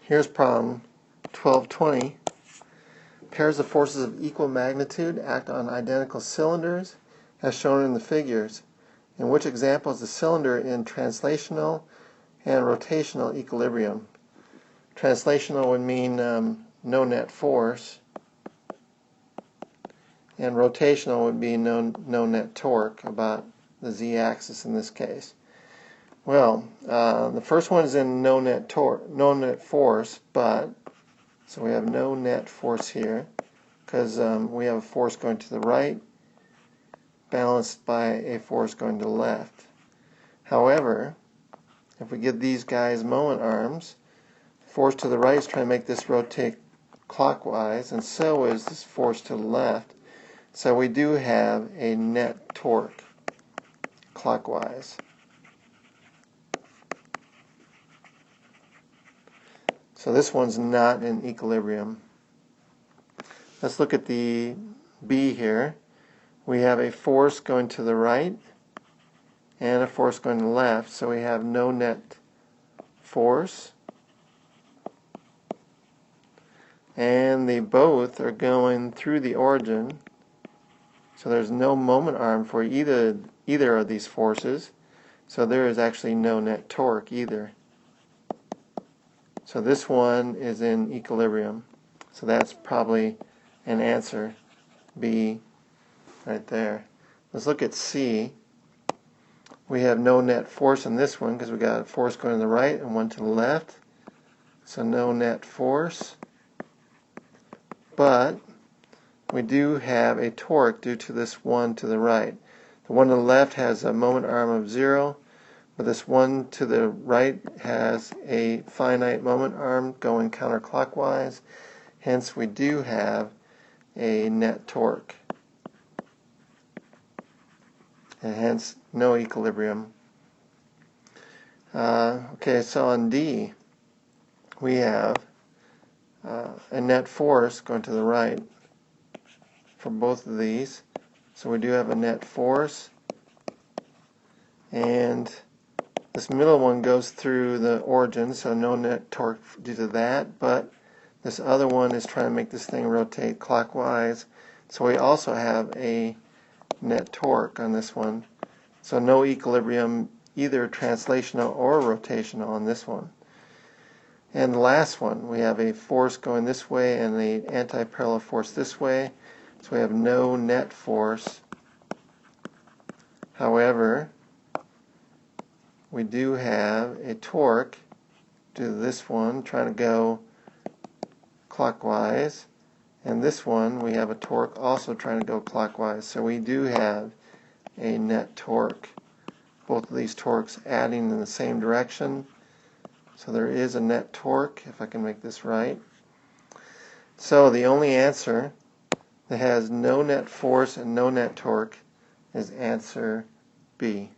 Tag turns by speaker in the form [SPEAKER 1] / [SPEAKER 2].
[SPEAKER 1] Here's problem 1220. Pairs of forces of equal magnitude act on identical cylinders as shown in the figures. In which example is the cylinder in translational and rotational equilibrium? Translational would mean no net force, and rotational would be no net torque, about the z-axis in this case. Well, the first one is in no net force, but so we have no net force here because we have a force going to the right balanced by a force going to the left. However, if we give these guys moment arms, the force to the right is trying to make this rotate clockwise, and so is this force to the left. So we do have a net torque clockwise. So this one's not in equilibrium. Let's look at the B here. We have a force going to the right and a force going to the left, so we have no net force. And they both are going through the origin, so there's no moment arm for either of these forces, so there is actually no net torque either. So this one is in equilibrium. So that's probably an answer, B, right there. Let's look at C. We have no net force in this one because we got a force going to the right and one to the left. So no net force. But we do have a torque due to this one to the right. The one to the left has a moment arm of 0. But this one to the right has a finite moment arm going counterclockwise. Hence, we do have a net torque. And hence, no equilibrium. Okay, so on D, we have a net force going to the right for both of these. So we do have a net force. And this middle one goes through the origin, so no net torque due to that, but this other one is trying to make this thing rotate clockwise, so we also have a net torque on this one. So no equilibrium, either translational or rotational on this one. And the last one, we have a force going this way and an anti-parallel force this way, so we have no net force. However, we do have a torque due to this one trying to go clockwise, and this one we have a torque also trying to go clockwise, so we do have a net torque. Both of these torques adding in the same direction, so there is a net torque, if I can make this right. So the only answer that has no net force and no net torque is answer B.